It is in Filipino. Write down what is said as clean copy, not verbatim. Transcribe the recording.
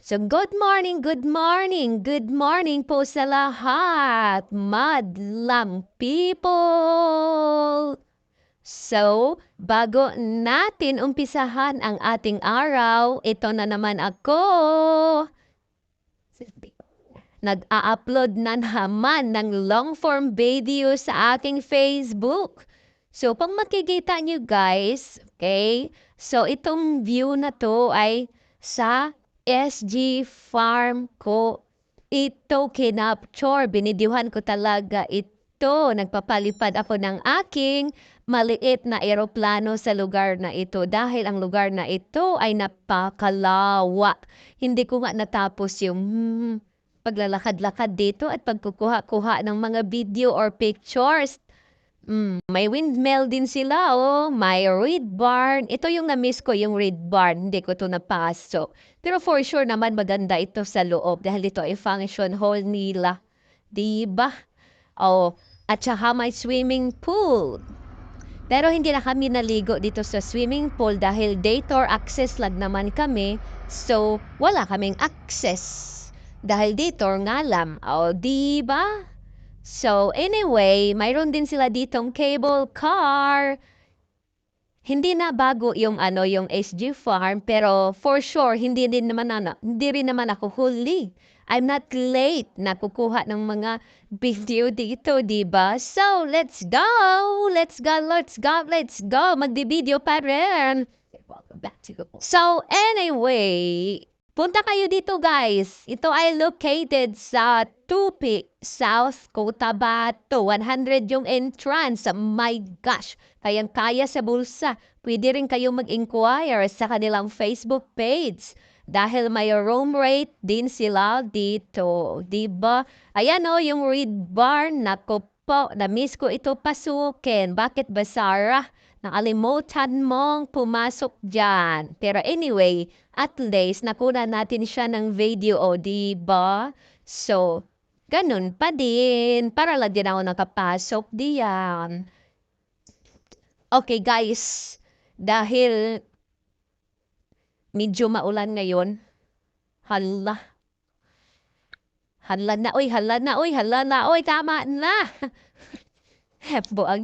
So good morning po sa lahat, madlang people! So, bago natin umpisahan ang ating araw, ito na naman ako. Nag-a-upload na naman ng long-form video sa aking Facebook. So, pang makikita nyo guys, okay? So, itong view na to ay sa SG Farm ko. Ito kinapture, binidiuhan ko talaga ito. Nagpapalipad ako ng aking maliit na eroplano sa lugar na ito dahil ang lugar na ito ay napakalawa. Hindi ko nga natapos yung paglalakad-lakad dito at pagkukuha-kuha ng mga video or pictures. May windmill din sila, oh. May reed barn. Ito yung na-miss ko, yung reed barn. Hindi ko to napasok. Pero for sure naman maganda ito sa loob dahil ito ay function hall nila. Diba? Oh, at saka may swimming pool. Pero hindi na kami naligo dito sa swimming pool dahil day tour access lang naman kami. So, wala kaming access. Dahil dito nga lang. O, diba? So, anyway, mayroon din sila ditong cable car. Hindi na bago yung yung SG Farm, pero for sure hindi rin naman ako huli. I'm not late na kukuha ng mga video dito, diba? So, let's go! Let's go, let's go, let's go! Magdi-video pa rin! So, anyway, punta kayo dito guys. Ito ay located sa Tupi, South Cotabato. 100 yung entrance. My gosh, kayang-kaya sa bulsa. Pwede rin kayo mag-inquire sa kanilang Facebook page. Dahil may room rate din sila dito. Diba? Ayan o, yung Reed Barn. Nako po, na-miss ko ito pasukin. Bakit ba, Sarah? Nakalimutan mong pumasok dyan. Pero anyway, at least nakuna natin siya ng video, o diba? So, ganun pa din. Para lang din ako nakapasok diyan. Okay guys, dahil medyo maulan ngayon, hala. Hala na, oy, hala na, oy, hala na, oy, tama na. Hepbo ang